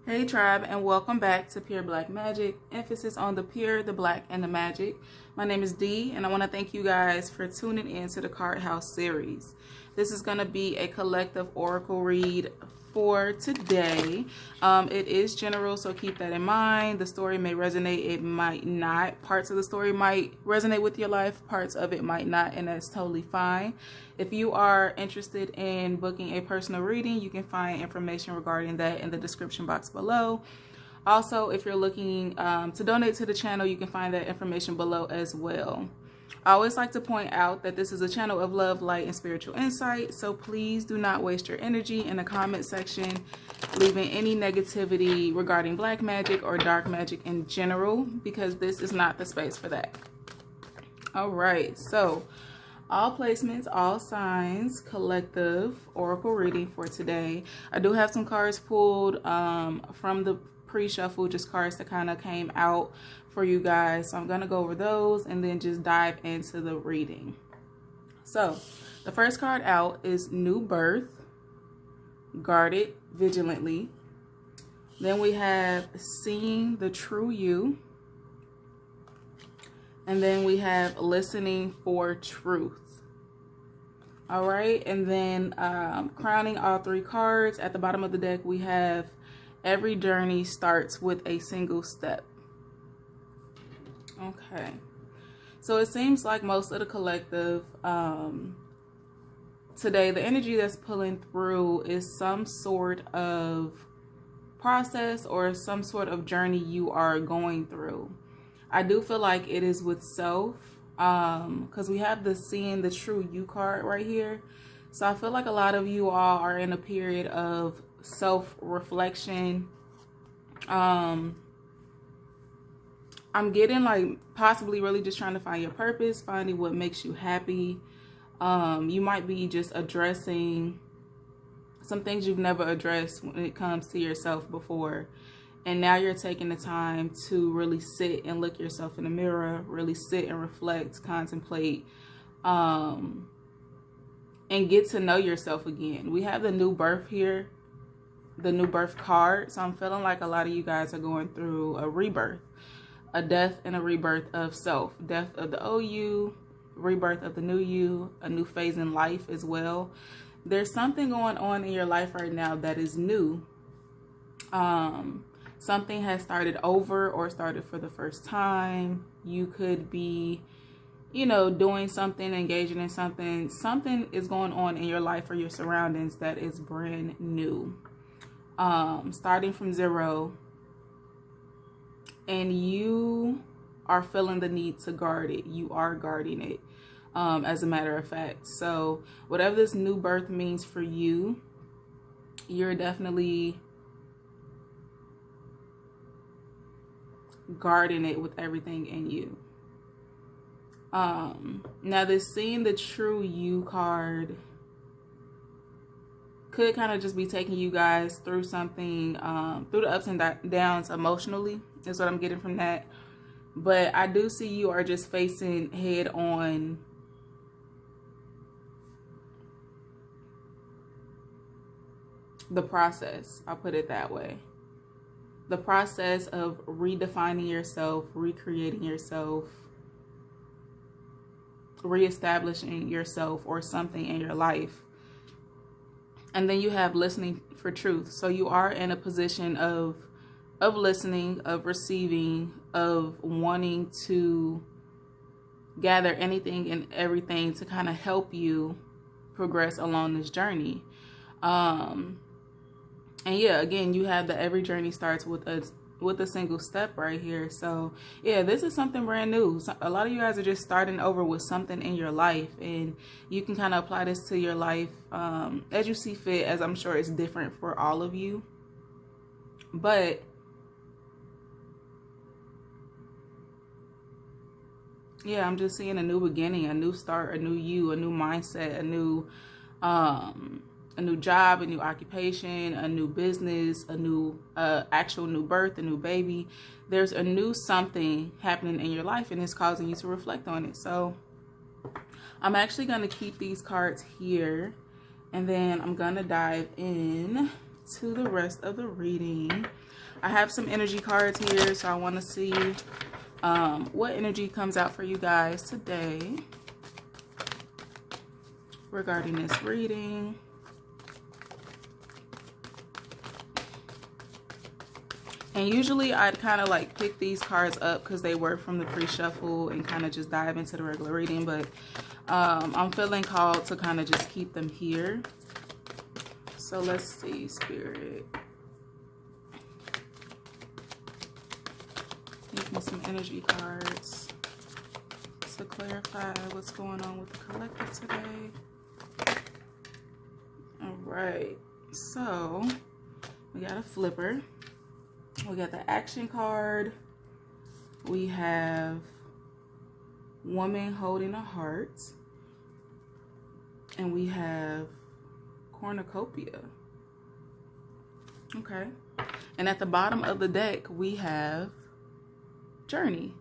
Hey tribe, and welcome back to Pure Black Magic. Emphasis on the pure, the black, and the magic. My name is Dee, and I want to thank you guys for tuning in to the Card House series. This is going to be a collective oracle read for today. It is general, so keep that in mind. The story may resonate, it might not. Parts of the story might resonate with your life, parts of it might not, and that's totally fine. If you are interested in booking a personal reading, you can find information regarding that in the description box below. Also, if you're looking to donate to the channel, you can find that information below as well. I always like to point out that this is a channel of love, light, and spiritual insight, so please do not waste your energy in the comment section, leaving any negativity regarding black magic or dark magic in general, because this is not the space for that. All right, so all placements, all signs, collective oracle reading for today. I do have some cards pulled from the pre-shuffle, just cards that kind of came out for you guys. So I'm going to go over those and then just dive into the reading. So the first card out is New Birth, Guarded Vigilantly. Then we have Seeing the True You. And then we have Listening for Truth. All right, and then crowning all three cards, at the bottom of the deck we have Every Journey Starts with a Single Step. Okay, so it seems like most of the collective today, the energy that's pulling through is some sort of process or some sort of journey you are going through. I do feel like it is with self, because we have the Seeing the True You card right here. So I feel like a lot of you all are in a period of self-reflection. I'm getting like possibly really just trying to find your purpose, finding what makes you happy. You might be just addressing some things you've never addressed when it comes to yourself before. And now you're taking the time to really sit and look yourself in the mirror, really sit and reflect, contemplate, and get to know yourself again. We have the New Birth here, the New Birth card. So I'm feeling like a lot of you guys are going through a rebirth, a death and a rebirth of self, death of the old you, rebirth of the new you, a new phase in life as well. There's something going on in your life right now that is new. Something has started over or started for the first time. You could be, you know, doing something, engaging in something. Something is going on in your life or your surroundings that is brand new. Starting from zero. And you are feeling the need to guard it. You are guarding it, as a matter of fact. So whatever this new birth means for you, you're definitely guarding it with everything in you. Now this Seeing the True You card could kind of just be taking you guys through something, through the ups and downs emotionally, is what I'm getting from that. But I do see you are just facing head on the process. I'll put it that way. The process of redefining yourself, recreating yourself, reestablishing yourself or something in your life. And then you have Listening for Truth. So you are in a position of listening, of receiving, of wanting to gather anything and everything to kind of help you progress along this journey. And yeah, again, you have the Every Journey Starts with a single step right here. So yeah, this is something brand new. So a lot of you guys are just starting over with something in your life, and you can kind of apply this to your life as you see fit, as I'm sure it's different for all of you. But yeah, I'm just seeing a new beginning, a new start, a new you, a new mindset, a new job, a new occupation, a new business, a new actual new birth, a new baby. There's a new something happening in your life, and it's causing you to reflect on it. So I'm actually going to keep these cards here, and then I'm going to dive in to the rest of the reading. I have some energy cards here, so I want to see what energy comes out for you guys today regarding this reading. And usually I'd kind of like pick these cards up because they were from the pre-shuffle and kind of just dive into the regular reading, but I'm feeling called to kind of just keep them here. So let's see, Spirit. Give me some energy cards to clarify what's going on with the collective today. All right, so we got a flipper. We got the action card. We have woman holding a heart. And we have cornucopia. Okay. And at the bottom of the deck, we have journey.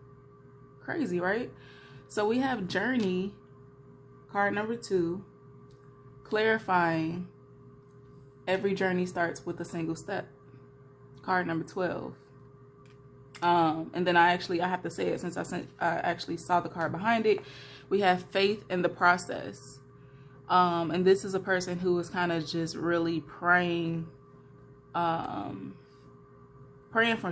Crazy, right? So we have journey, card number 2, clarifying every journey starts with a single step. Card number 12. And then I have to say it since I actually saw the card behind it. We have faith in the process. And this is a person who is kind of just really praying for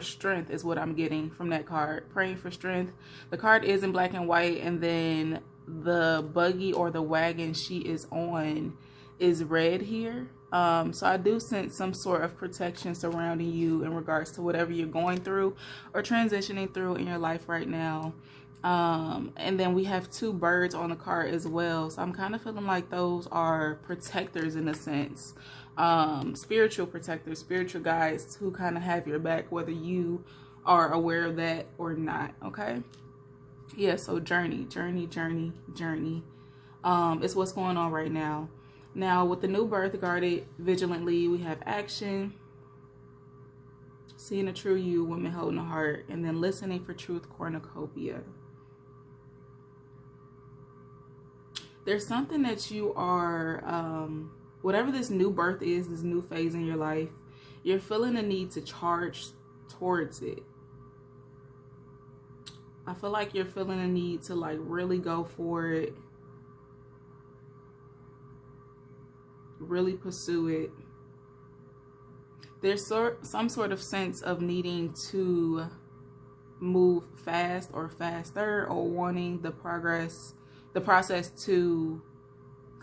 strength is what I'm getting from that card. Praying for strength. The card is in black and white, and then the buggy or the wagon she is on is red here. So I do sense some sort of protection surrounding you in regards to whatever you're going through or transitioning through in your life right now. And then we have 2 birds on the card as well. So I'm kind of feeling like those are protectors in a sense. Spiritual protectors, spiritual guides who kind of have your back, whether you are aware of that or not. Okay. Yeah. So journey is what's going on right now. Now, with the new birth guarded vigilantly, we have action, seeing a true you, women holding a heart, and then listening for truth, cornucopia. There's something that you are, whatever this new birth is, this new phase in your life, you're feeling a need to charge towards it. I feel like you're feeling a need to like really go for it. Really pursue it. There's some sort of sense of needing to move fast or faster, or wanting the process to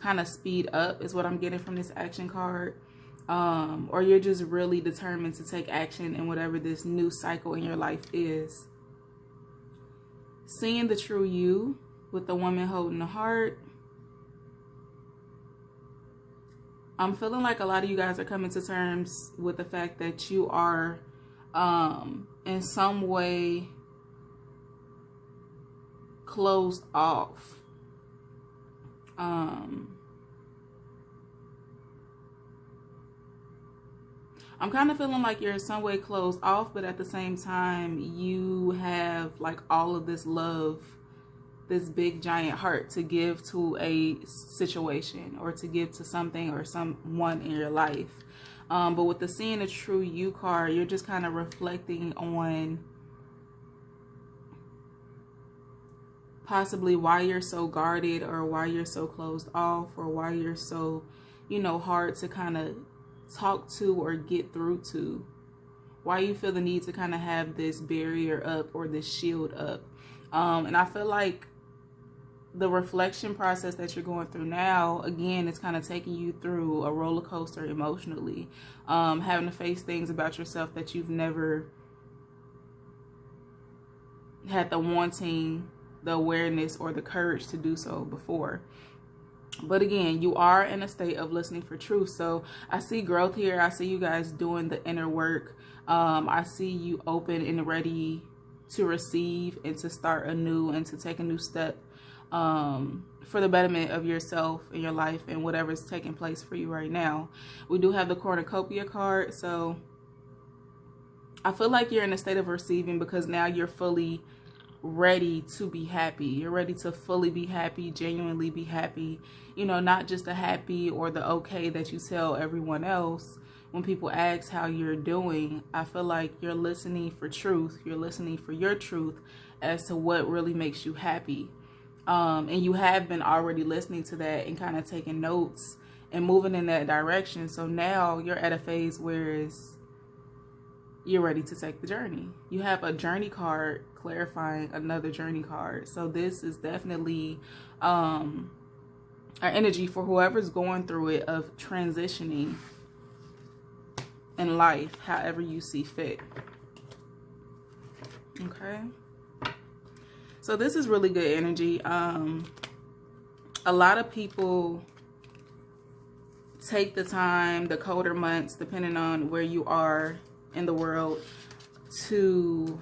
kind of speed up is what I'm getting from this action card. Or you're just really determined to take action in whatever this new cycle in your life is. Seeing the true you with the woman holding the heart. I'm feeling like a lot of you guys are coming to terms with the fact that you are in some way closed off. I'm kind of feeling like you're in some way closed off, but at the same time, you have like all of this love, this big giant heart to give to a situation or to give to something or someone in your life. But with the seeing the true you card, you're just kind of reflecting on possibly why you're so guarded, or why you're so closed off, or why you're so, hard to kind of talk to or get through to. Why you feel the need to kind of have this barrier up or this shield up. And I feel like the reflection process that you're going through now, again, it's kind of taking you through a roller coaster emotionally, having to face things about yourself that you've never had the wanting, the awareness, or the courage to do so before. But again, you are in a state of listening for truth. So I see growth here. I see you guys doing the inner work. I see you open and ready to receive and to start anew and to take a new step for the betterment of yourself and your life and whatever's taking place for you right now. We do have the cornucopia card. So I feel like you're in a state of receiving, because now you're fully ready to be happy. You're ready to fully be happy, genuinely be happy, not just the happy or the okay that you tell everyone else. when people ask how you're doing, I feel like you're listening for truth. You're listening for your truth as to what really makes you happy. And you have been already listening to that and kind of taking notes and moving in that direction. So now you're at a phase where you're ready to take the journey. You have a journey card clarifying another journey card. So this is definitely our energy for whoever's going through it of transitioning in life, however you see fit. Okay. So this is really good energy. A lot of people take the time, the colder months, depending on where you are in the world, to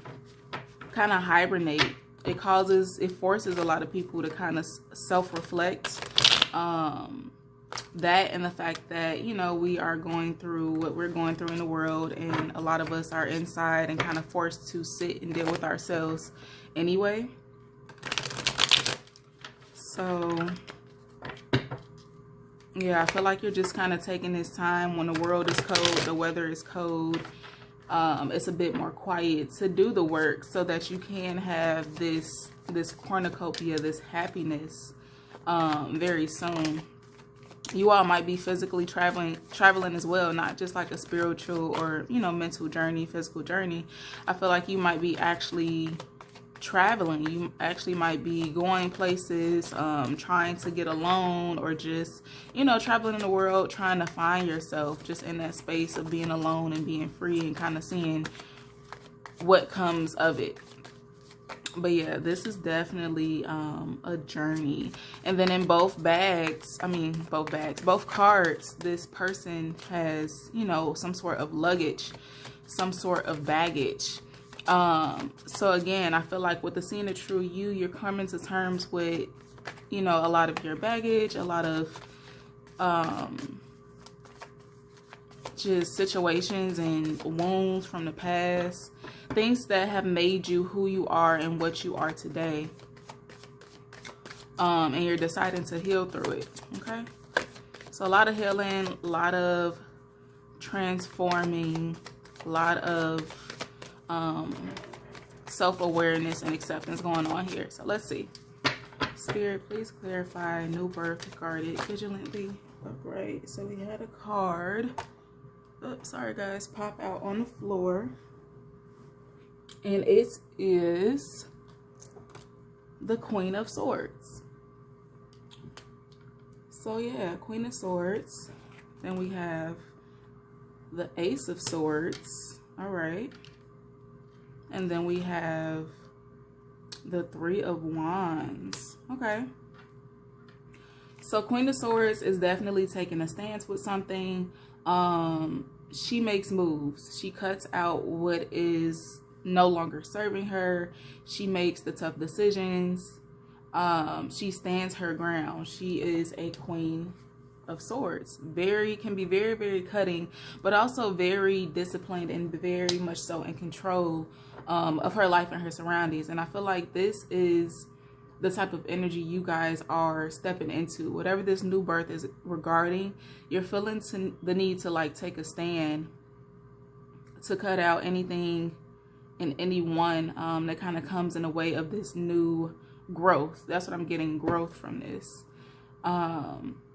kind of hibernate. It forces a lot of people to kind of self-reflect. That and the fact that, you know, we are going through what we're going through in the world, and a lot of us are inside and kind of forced to sit and deal with ourselves anyway. So yeah, I feel like you're just kind of taking this time when the world is cold, the weather is cold, it's a bit more quiet, to do the work so that you can have this cornucopia, this happiness very soon. You all might be physically traveling as well, not just like a spiritual or, you know, mental journey, physical journey. I feel like you might be actually traveling. You actually might be going places, trying to get a loan, or just, you know, traveling in the world, trying to find yourself just in that space of being alone and being free and kind of seeing what comes of it. But yeah, this is definitely a journey. And then in both cards, this person has, you know, some sort of luggage, some sort of baggage. So again, I feel like with the seeing the true you, you're coming to terms with, you know, a lot of your baggage, a lot of just situations and wounds from the past, things that have made you who you are and what you are today. And you're deciding to heal through it. Okay. So a lot of healing, a lot of transforming, a lot of self-awareness and acceptance going on here. So let's see. Spirit, please clarify new birth guarded vigilantly. Upright. So we had a card. Oops, sorry guys, pop out on the floor. And it is the Queen of Swords. So yeah, Queen of Swords. Then we have the Ace of Swords. All right. And then we have the Three of Wands. Okay. So Queen of Swords is definitely taking a stance with something. She makes moves. She cuts out what is no longer serving her. She makes the tough decisions. She stands her ground. She is a Queen of Swords. Can be very, very cutting, but also very disciplined and very much so in control of her life and her surroundings. And I feel like this is the type of energy you guys are stepping into. Whatever this new birth is regarding, you're feeling the need to like take a stand, to cut out anything and anyone that kind of comes in the way of this new growth. That's what I'm getting, growth from this.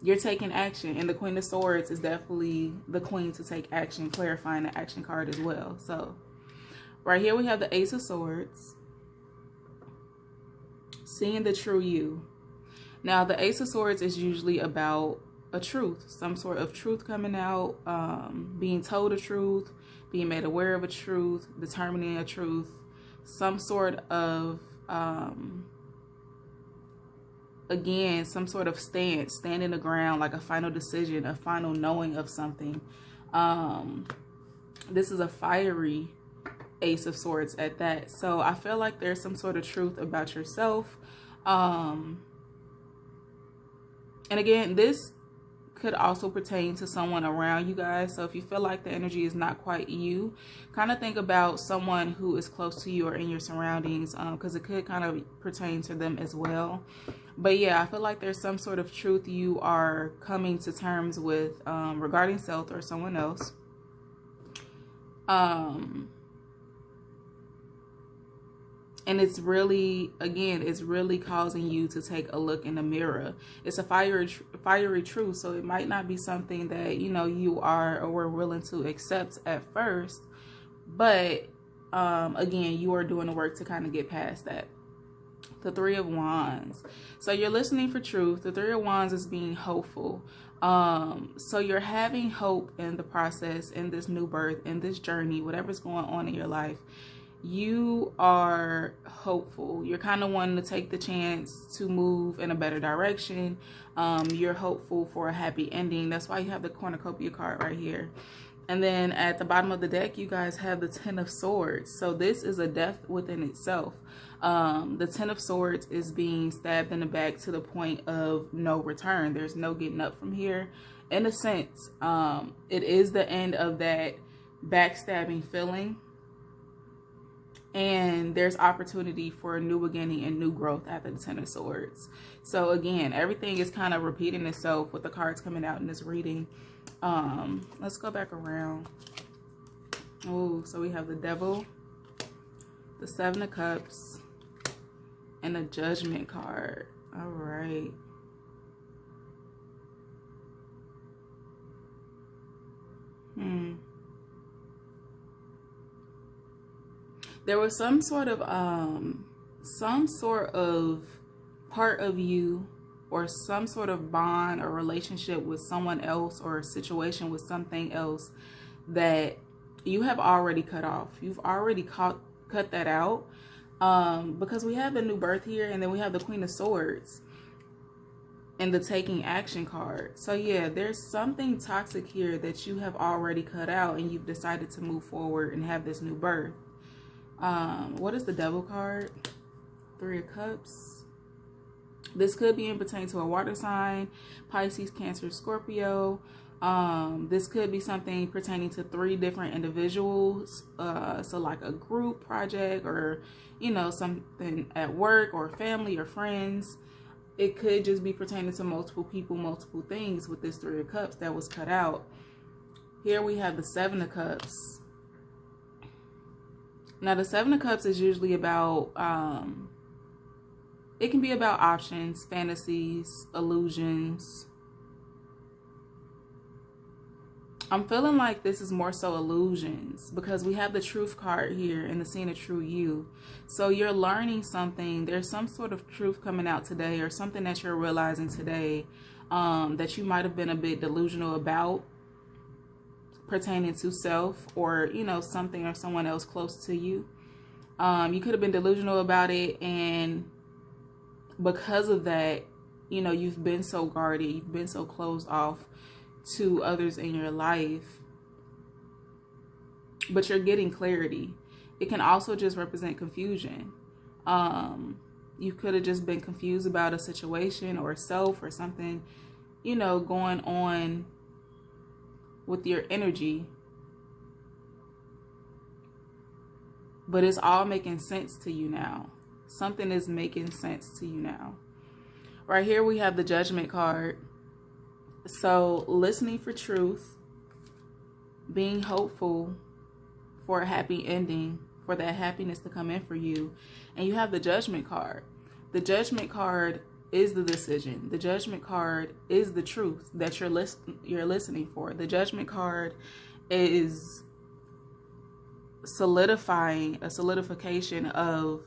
You're taking action, and the Queen of Swords is definitely the queen to take action, clarifying the action card as well. So right here we have the Ace of Swords, seeing the true you. Now the Ace of Swords is usually about a truth, some sort of truth coming out, being told a truth, being made aware of a truth, determining a truth, some sort of again, some sort of stance, standing the ground, like a final decision, a final knowing of something. This is a fiery Ace of Swords at that. So I feel like there's some sort of truth about yourself. And again, this could also pertain to someone around you guys. So if you feel like the energy is not quite you, kind of think about someone who is close to you or in your surroundings, because it could kind of pertain to them as well. But yeah, I feel like there's some sort of truth you are coming to terms with regarding self or someone else. And it's really, again, it's really causing you to take a look in the mirror. It's a fiery truth, so it might not be something that, you know, you are or were willing to accept at first. But, again, you are doing the work to kind of get past that. The Three of Wands. So you're listening for truth. The Three of Wands is being hopeful. So you're having hope in the process, in this new birth, in this journey, whatever's going on in your life. You are hopeful. You're kind of wanting to take the chance to move in a better direction. You're hopeful for a happy ending. That's why you have the cornucopia card right here. And then at the bottom of the deck, you guys have the Ten of Swords. So this is a death within itself. The Ten of Swords is being stabbed in the back to the point of no return. There's no getting up from here. In a sense, it is the end of that backstabbing feeling. And there's opportunity for a new beginning and new growth after the Ten of Swords. So again, everything is kind of repeating itself with the cards coming out in this reading. Let's go back around. Oh, so we have the Devil, the Seven of Cups, and the Judgment card. All right. There was some sort of part of you, or some sort of bond or relationship with someone else, or a situation with something else that you have already cut off. You've already cut that out, because we have the new birth here, and then we have the Queen of Swords and the Taking Action card. So yeah, there's something toxic here that you have already cut out, and you've decided to move forward and have this new birth. What is the Devil card? Three of Cups. This could be in pertaining to a water sign, Pisces, Cancer, Scorpio. This could be something pertaining to 3 different individuals. So like a group project, or, you know, something at work, or family, or friends. It could just be pertaining to multiple people, multiple things with this Three of Cups that was cut out. Here we have the Seven of Cups. Now, the Seven of Cups is usually about, it can be about options, fantasies, illusions. I'm feeling like this is more so illusions, because we have the Truth card here and the Seeing a True You. So you're learning something. There's some sort of truth coming out today, or something that you're realizing today that you might have been a bit delusional about, pertaining to self, or, you know, something or someone else close to you. You could have been delusional about it, and because of that, you know, you've been so guarded, you've been so closed off to others in your life. But you're getting clarity. It can also just represent confusion. You could have just been confused about a situation or self, or something, you know, going on with your energy, but it's all making sense to you now. Something is making sense to you now. Right here we have the Judgment card. So listening for truth, being hopeful for a happy ending, for that happiness to come in for you. And you have the Judgment card. The Judgment card is the decision. The Judgment card is the truth that you're listening for. The Judgment card is solidifying, a solidification of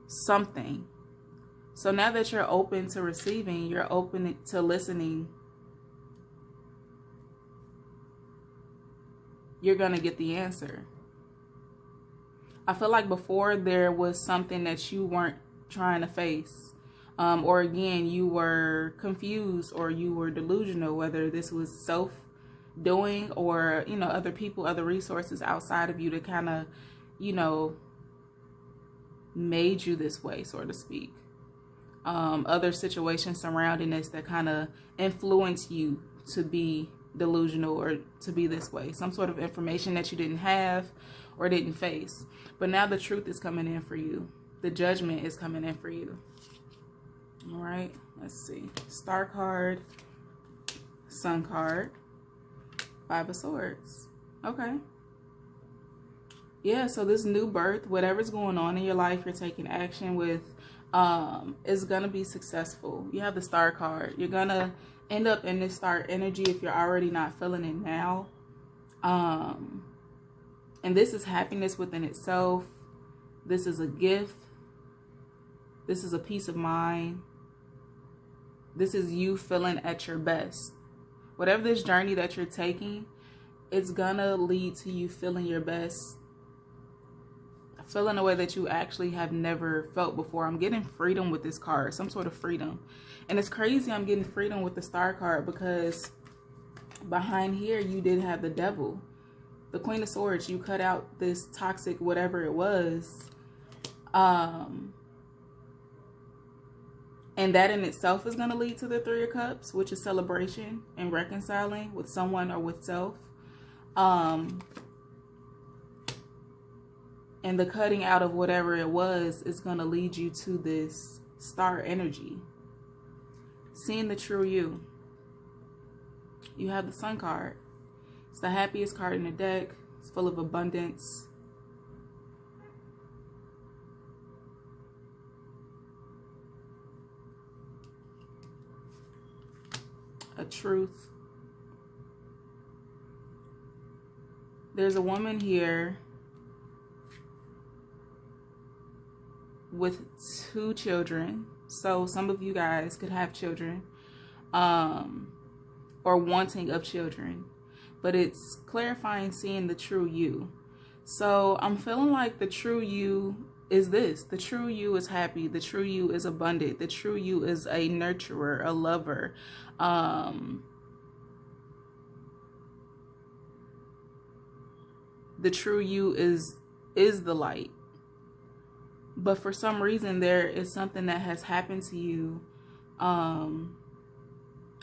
something. So now that you're open to receiving, you're open to listening, you're going to get the answer. I feel like before there was something that you weren't trying to face. Or again, you were confused, or you were delusional, whether this was self-doing, or, you know, other people, other resources outside of you to kind of, you know, made you this way, so to speak. Other situations surrounding this that kind of influence you to be delusional, or to be this way. Some sort of information that you didn't have or didn't face. But now the truth is coming in for you. The Judgment is coming in for you. All right, let's see. Star card, Sun card, Five of Swords. Okay. Yeah, so this new birth, whatever's going on in your life, you're taking action with, is gonna be successful. You have the Star card. You're gonna end up in this star energy if you're already not feeling it now. And this is happiness within itself. This is a gift. This is a peace of mind. This is you feeling at your best. Whatever this journey that you're taking, it's gonna lead to you feeling your best. Feeling a way that you actually have never felt before. I'm getting freedom with this card, some sort of freedom. And it's crazy I'm getting freedom with the Star card because behind here you did have the Devil. The Queen of Swords, you cut out this toxic whatever it was. And that in itself is going to lead to the Three of Cups, which is celebration and reconciling with someone or with self. And the cutting out of whatever it was is going to lead you to this star energy. Seeing the true you. You have the Sun card. It's the happiest card in the deck. It's full of abundance. A truth. There's a woman here with 2 children. So some of you guys could have children, or wanting of children. But it's clarifying seeing the true you. So I'm feeling like the true you is this. The true you is happy. The true you is abundant. The true you is a nurturer, a lover. The true you is the light. But for some reason, there is something that has happened to you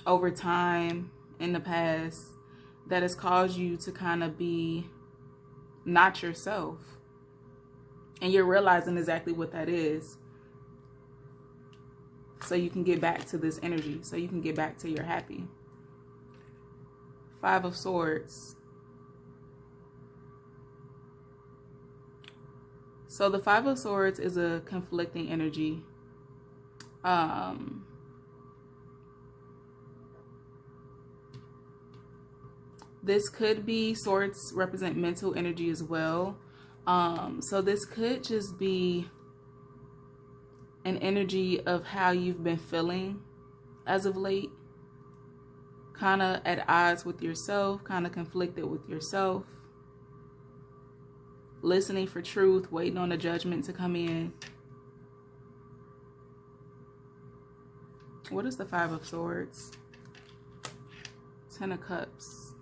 over time in the past that has caused you to kind of be not yourself. And you're realizing exactly what that is. So you can get back to this energy. So you can get back to your happy. 5 of Swords. So the 5 of Swords is a conflicting energy. This could be, swords represent mental energy as well. So this could just be an energy of how you've been feeling as of late. Kind of at odds with yourself, kind of conflicted with yourself. Listening for truth, waiting on the judgment to come in. What is the 5 of Swords? 10 of Cups.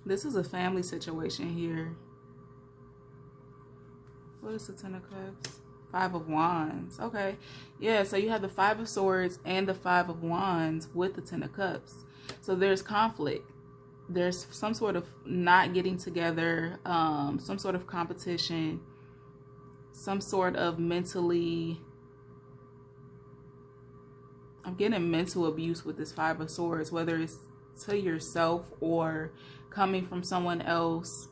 This is a family situation here. What is the 10 of Cups? 5 of Wands. Okay. Yeah, so you have the 5 of Swords and the 5 of Wands with the 10 of Cups. So there's conflict. There's some sort of not getting together, some sort of competition, some sort of mentally... I'm getting mental abuse with this 5 of Swords, whether it's to yourself or coming from someone else.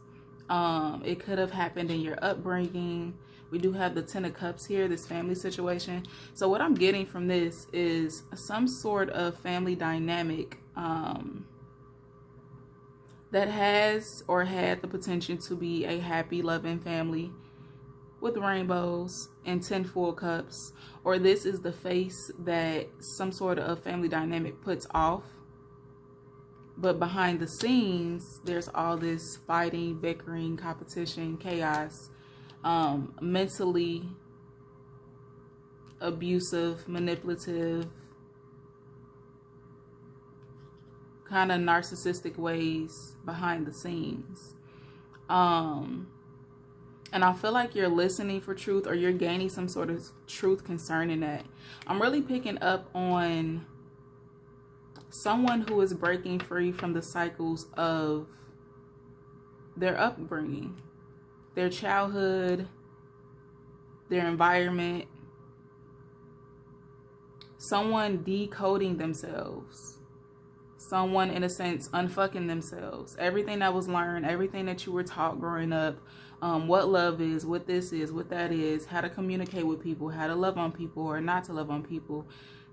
It could have happened in your upbringing. We do have the 10 of Cups here, this family situation. So what I'm getting from this is some sort of family dynamic that has or had the potential to be a happy, loving family with rainbows and 10 full cups. Or this is the face that some sort of family dynamic puts off. But behind the scenes, there's all this fighting, bickering, competition, chaos, mentally abusive, manipulative, kind of narcissistic ways behind the scenes. And I feel like you're listening for truth, or you're gaining some sort of truth concerning that. I'm really picking up on someone who is breaking free from the cycles of their upbringing, their childhood, their environment. Someone decoding themselves. someone, in a sense, unfucking themselves. Everything that was learned, everything that you were taught growing up, what love is, what this is, what that is, how to communicate with people, how to love on people or not to love on people.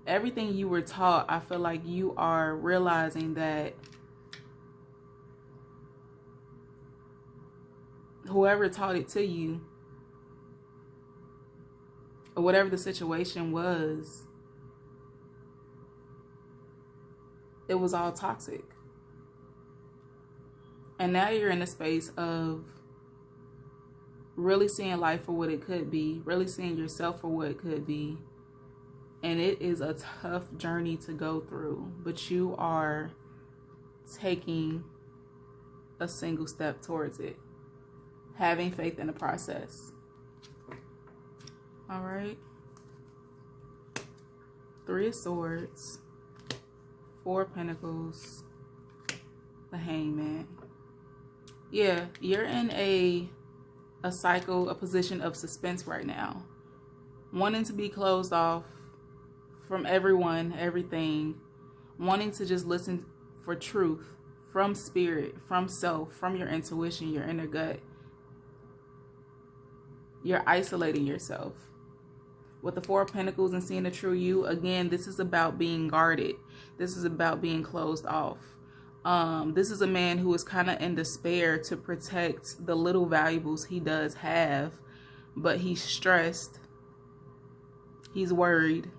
Everything you were taught, I feel like you are realizing that whoever taught it to you, or whatever the situation was, it was all toxic. And now you're in a space of really seeing life for what it could be, really seeing yourself for what it could be. And it is a tough journey to go through, but you are taking a single step towards it, having faith in the process. All right. 3 of Swords, 4 of Pentacles, the Hangman. Yeah, you're in a cycle, a position of suspense right now. Wanting to be closed off from everyone, everything. Wanting to just listen for truth from spirit, from self, from your intuition, your inner gut. You're isolating yourself. With the 4 of Pentacles and seeing the true you, again, this is about being guarded. This is about being closed off. This is a man who is kind of in despair to protect the little valuables he does have, but he's stressed. He's worried.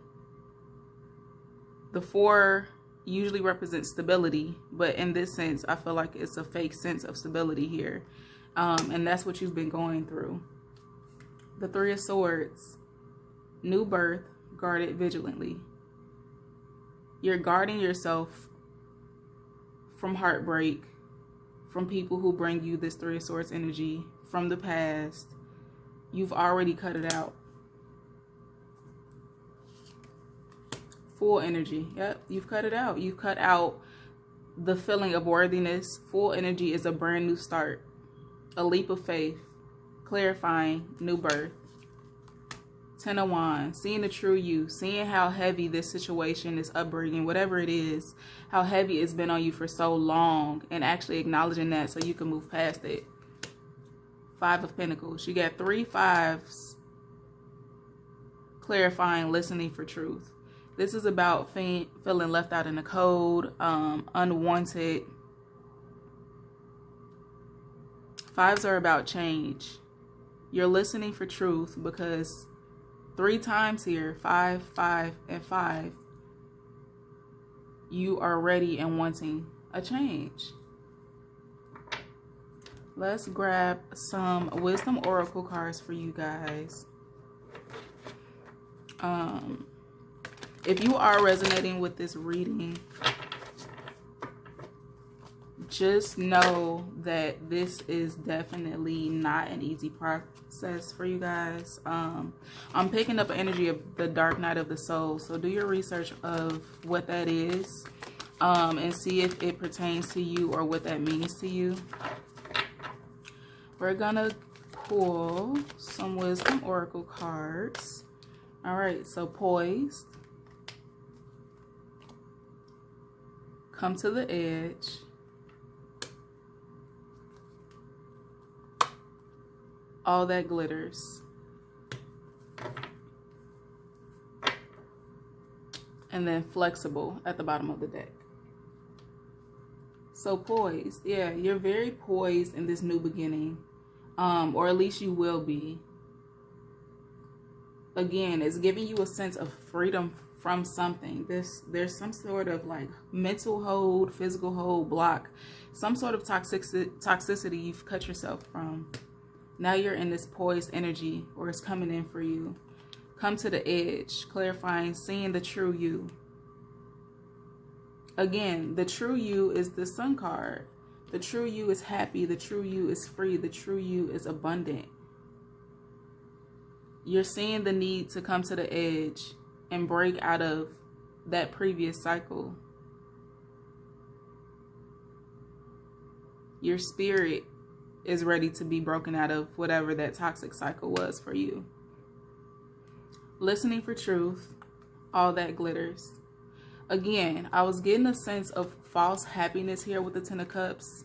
The 4 usually represents stability, but in this sense, I feel like it's a fake sense of stability here. And that's what you've been going through. The 3 of Swords, new birth, guarded vigilantly. You're guarding yourself from heartbreak, from people who bring you this 3 of Swords energy, from the past. You've already cut it out. Full energy. Yep, you've cut it out. You've cut out the feeling of worthiness. Full energy is a brand new start, a leap of faith, clarifying, new birth. 10 of Wands, seeing the true you, seeing how heavy this situation, this upbringing, whatever it is, how heavy it's been on you for so long, and actually acknowledging that so you can move past it. 5 of Pentacles. You got 3 5s, clarifying, listening for truth. This is about feeling left out in the cold, unwanted. 5s are about change. You're listening for truth because 3 times here, 5, 5, and 5, you are ready and wanting a change. Let's grab some wisdom oracle cards for you guys. If you are resonating with this reading, just know that this is definitely not an easy process for you guys. I'm picking up energy of the dark night of the soul, so do your research of what that is, and see if it pertains to you or what that means to you. We're gonna pull some wisdom oracle cards. All right, so poised, come to the edge, all that glitters, and then flexible at the bottom of the deck. So poised, yeah, you're very poised in this new beginning, or at least you will be. Again, it's giving you a sense of freedom from something. There's some sort of like mental hold, physical hold, block, some sort of toxicity you've cut yourself from. Now you're in this poised energy, or it's coming in for you. Come to the edge, clarifying, seeing the true you. Again, the true you is the Sun card. The true you is happy. The true you is free. The true you is abundant. You're seeing the need to come to the edge and break out of that previous cycle. Your spirit is ready to be broken out of whatever that toxic cycle was for you. Listening for truth, all that glitters. again, I was getting a sense of false happiness here with the Ten of Cups.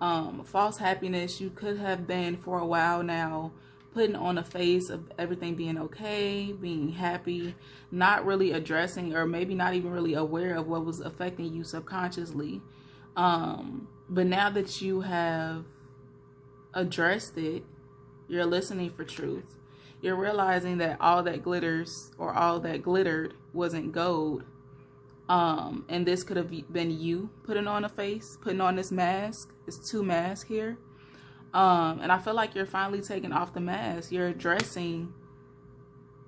False happiness. You could have been for a while now putting on a face of everything being okay, being happy, not really addressing, or maybe not even really aware of what was affecting you subconsciously. But now that you have addressed it, you're listening for truth. You're realizing that all that glitters or all that glittered wasn't gold. And this could have been you putting on a face, putting on this mask. It's two masks here. And I feel like you're finally taking off the mask. You're addressing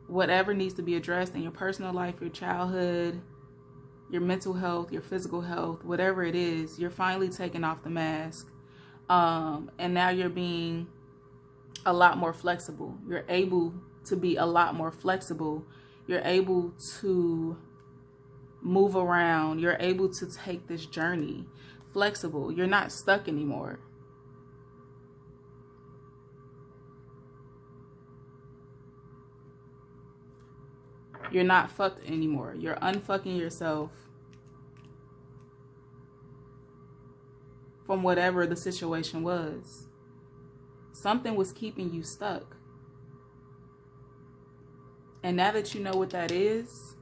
whatever needs to be addressed in your personal life, your childhood, your mental health, your physical health, whatever it is. You're finally taking off the mask. And now you're being a lot more flexible. You're able to be a lot more flexible. You're able to move around. You're able to take this journey flexible. You're not stuck anymore. You're not fucked anymore. You're unfucking yourself from whatever the situation was. Something was keeping you stuck. And now that you know what that is,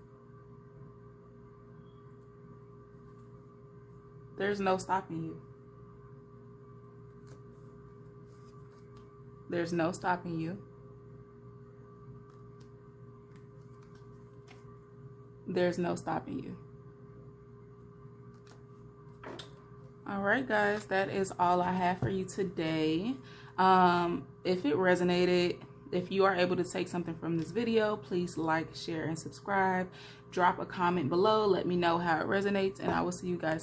there's no stopping you. There's no stopping you. There's no stopping you. All right, guys, that is all I have for you today. If it resonated, if you are able to take something from this video, please like, share, and subscribe. Drop a comment below. Let me know how it resonates, and I will see you guys